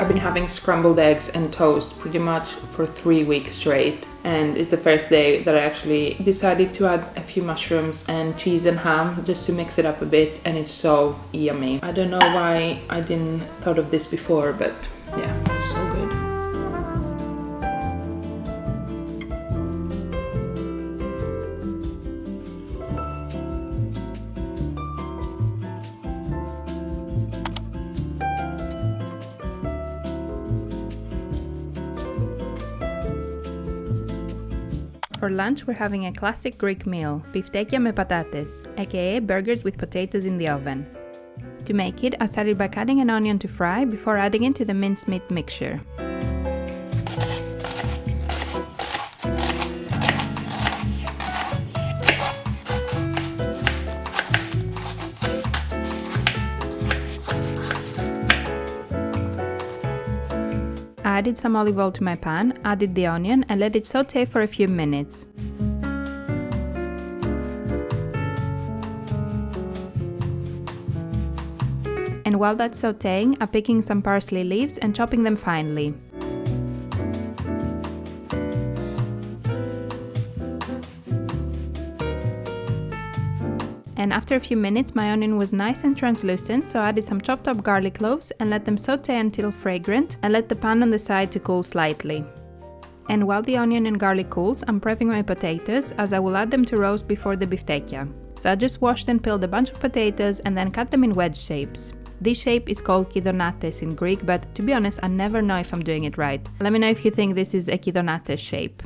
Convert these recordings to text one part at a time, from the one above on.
been having scrambled eggs and toast pretty much for 3 weeks straight, and it's the first day that I actually decided to add a few mushrooms and cheese and ham just to mix it up a bit, and it's so yummy. I don't know why I didn't thought of this before, but yeah, it's so good. For lunch, we're having a classic Greek meal, biftekia me patates, aka burgers with potatoes in the oven. To make it, I started by cutting an onion to fry before adding it to the minced meat mixture. I added some olive oil to my pan, added the onion and let it saute for a few minutes. And while that's sauteing, I'm picking some parsley leaves and chopping them finely. And after a few minutes, my onion was nice and translucent, so I added some chopped up garlic cloves and let them saute until fragrant, and let the pan on the side to cool slightly. And while the onion and garlic cools, I'm prepping my potatoes, as I will add them to roast before the biftekia. So I just washed and peeled a bunch of potatoes and then cut them in wedge shapes. This shape is called kidonates in Greek, but to be honest, I never know if I'm doing it right. Let me know if you think this is a kidonates shape.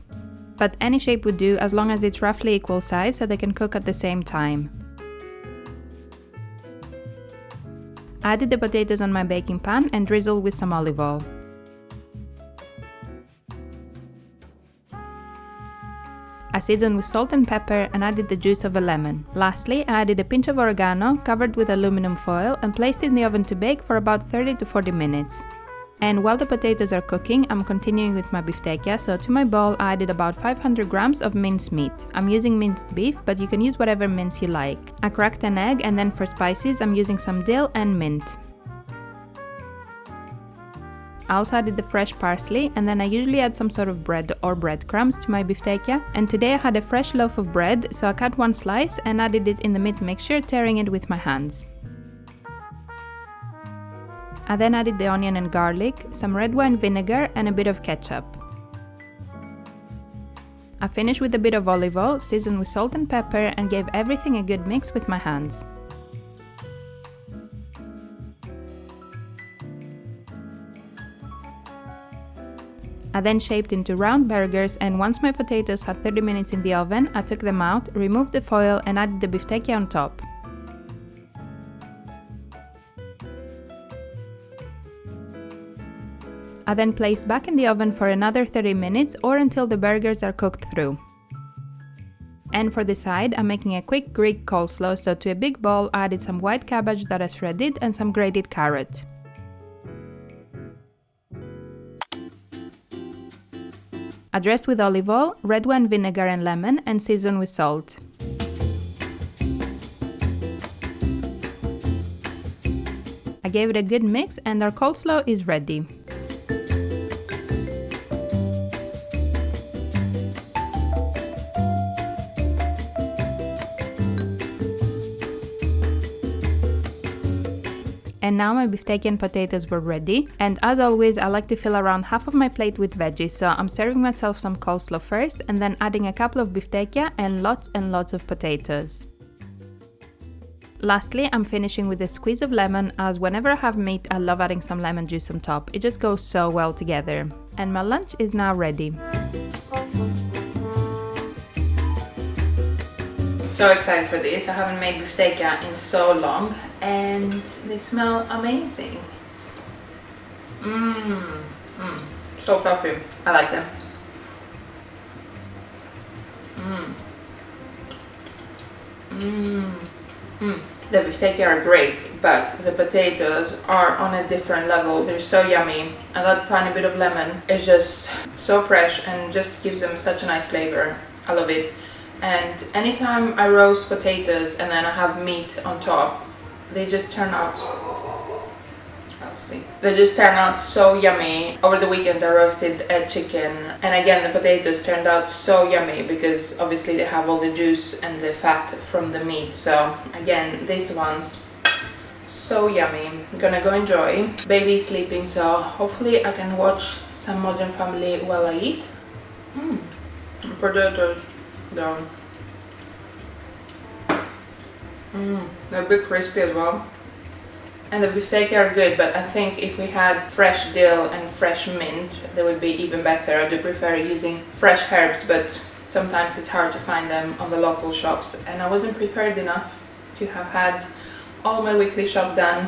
But any shape would do, as long as it's roughly equal size so they can cook at the same time. I added the potatoes on my baking pan and drizzled with some olive oil. I seasoned with salt and pepper and added the juice of a lemon. Lastly, I added a pinch of oregano, covered with aluminum foil, and placed it in the oven to bake for about 30 to 40 minutes. And while the potatoes are cooking, I'm continuing with my biftekia, so to my bowl I added about 500 grams of minced meat. I'm using minced beef, but you can use whatever mince you like. I cracked an egg, and then for spices I'm using some dill and mint. I also added the fresh parsley, and then I usually add some sort of bread or breadcrumbs to my biftekia, and today I had a fresh loaf of bread, so I cut one slice and added it in the meat mixture, tearing it with my hands. I then added the onion and garlic, some red wine vinegar and a bit of ketchup. I finished with a bit of olive oil, seasoned with salt and pepper, and gave everything a good mix with my hands. I then shaped into round burgers, and once my potatoes had 30 minutes in the oven, I took them out, removed the foil and added the biftekia on top. I then placed back in the oven for another 30 minutes or until the burgers are cooked through. And for the side, I'm making a quick Greek coleslaw, so to a big bowl I added some white cabbage that I shredded and some grated carrot. I dressed with olive oil, red wine vinegar and lemon, and seasoned with salt. I gave it a good mix and our coleslaw is ready. And now my biftekia and potatoes were ready, and as always I like to fill around half of my plate with veggies, so I'm serving myself some coleslaw first and then adding a couple of biftekia and lots of potatoes. Lastly, I'm finishing with a squeeze of lemon, as whenever I have meat I love adding some lemon juice on top, it just goes so well together. And my lunch is now ready. So excited for this. I haven't made biftekia in so long and they smell amazing. So fluffy. I like them. The biftekia are great, but the potatoes are on a different level. They're so yummy, and that tiny bit of lemon is just so fresh and just gives them such a nice flavor. I love it. And anytime I roast potatoes and then I have meat on top, they just turn out disgusting. They just turned out so yummy. Over the weekend I roasted a chicken, and again the potatoes turned out so yummy because obviously they have all the juice and the fat from the meat. So again, these ones so yummy. I'm gonna go enjoy. Baby's sleeping, so hopefully I can watch some Modern Family while I eat. Potatoes down. They're a bit crispy as well. And the biftekia are good, but I think if we had fresh dill and fresh mint, they would be even better. I do prefer using fresh herbs, but sometimes it's hard to find them on the local shops. And I wasn't prepared enough to have had all my weekly shop done,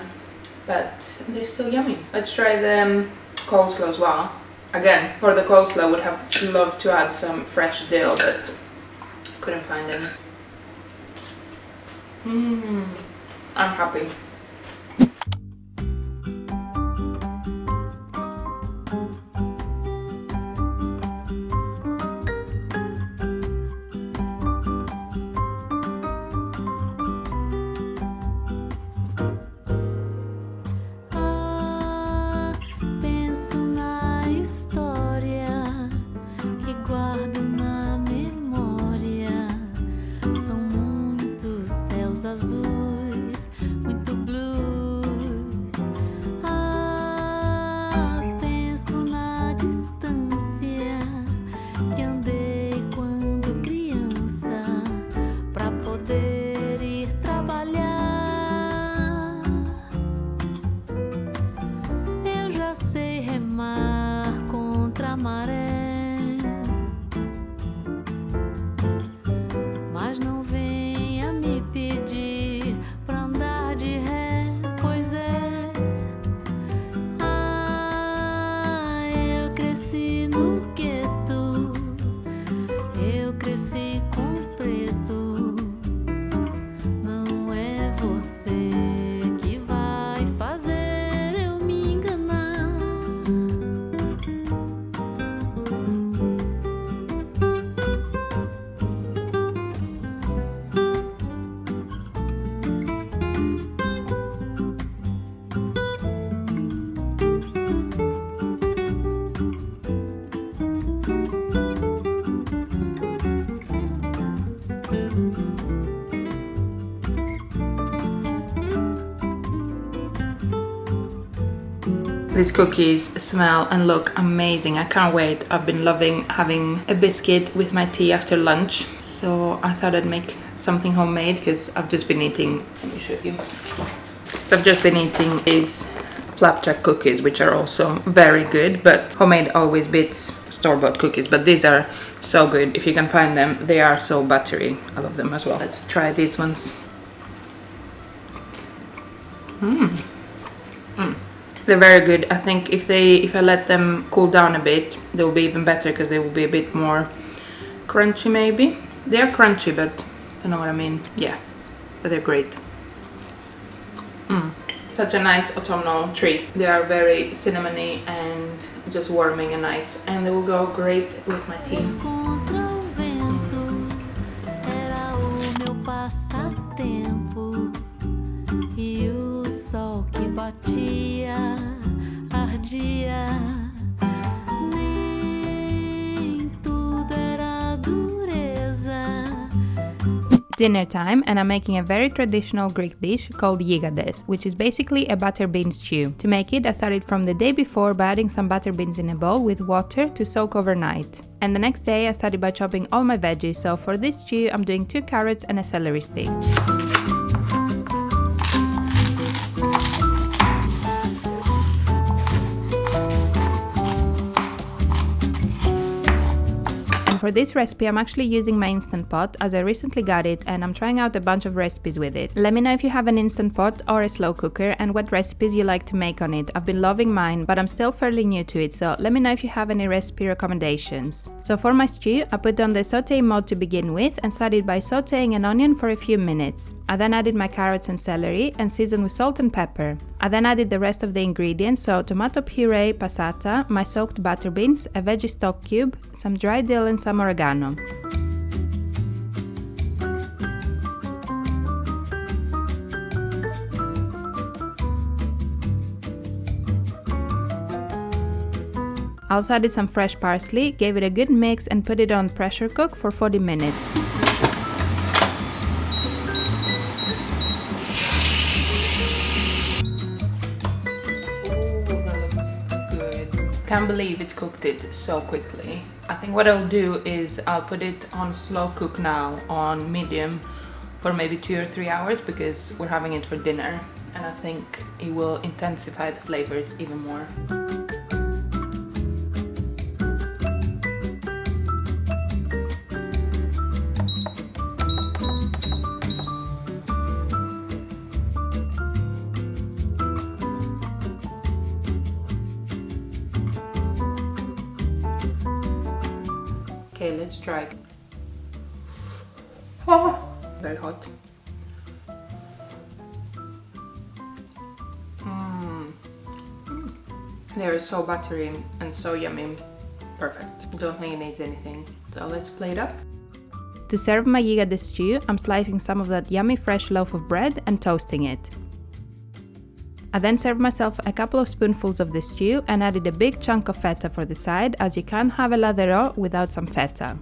but they're still yummy. Let's try the coleslaw as well. Again, for the coleslaw I would have loved to add some fresh dill, but couldn't find any. I'm happy. These cookies smell and look amazing. I can't wait. I've been loving having a biscuit with my tea after lunch. So I thought I'd make something homemade because I've just been eating, let me show you. So I've just been eating these flapjack cookies, which are also very good, but homemade always beats store-bought cookies. But these are so good. If you can find them, they are so buttery. I love them as well. Let's try these ones. They're very good. I think if I let them cool down a bit, they'll be even better because they will be a bit more crunchy maybe. They are crunchy, but I don't know what I mean. Yeah, but they're great. Such a nice autumnal treat. They are very cinnamony and just warming and nice, and they will go great with my tea. Dinner time, and I'm making a very traditional Greek dish called yigades, which is basically a butter bean stew. To make it, I started from the day before by adding some butter beans in a bowl with water to soak overnight. And the next day I started by chopping all my veggies, so for this stew I'm doing 2 carrots and a celery stick. For this recipe, I'm actually using my Instant Pot as I recently got it and I'm trying out a bunch of recipes with it. Let me know if you have an Instant Pot or a slow cooker and what recipes you like to make on it. I've been loving mine, but I'm still fairly new to it, so let me know if you have any recipe recommendations. So for my stew, I put on the sauté mode to begin with and started by sautéing an onion for a few minutes. I then added my carrots and celery and seasoned with salt and pepper. I then added the rest of the ingredients, so tomato puree, passata, my soaked butter beans, a veggie stock cube, some dry dill and some oregano. I also added some fresh parsley, gave it a good mix and put it on pressure cook for 40 minutes. Can't believe it cooked it so quickly. I think what I'll do is I'll put it on slow cook now on medium for maybe 2 or 3 hours because we're having it for dinner, and I think it will intensify the flavors even more. Okay, let's try. Oh, very hot. They're so buttery and so yummy. Perfect. Don't think it needs anything. So let's plate it up. To serve my yigade stew, I'm slicing some of that yummy fresh loaf of bread and toasting it. I then served myself a couple of spoonfuls of the stew and added a big chunk of feta for the side, as you can't have a ladero without some feta.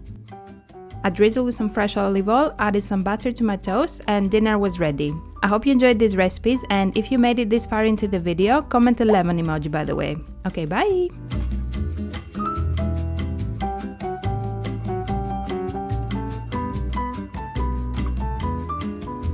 I drizzled with some fresh olive oil, added some butter to my toast, and dinner was ready. I hope you enjoyed these recipes, and if you made it this far into the video, comment a lemon emoji by the way. Okay, bye!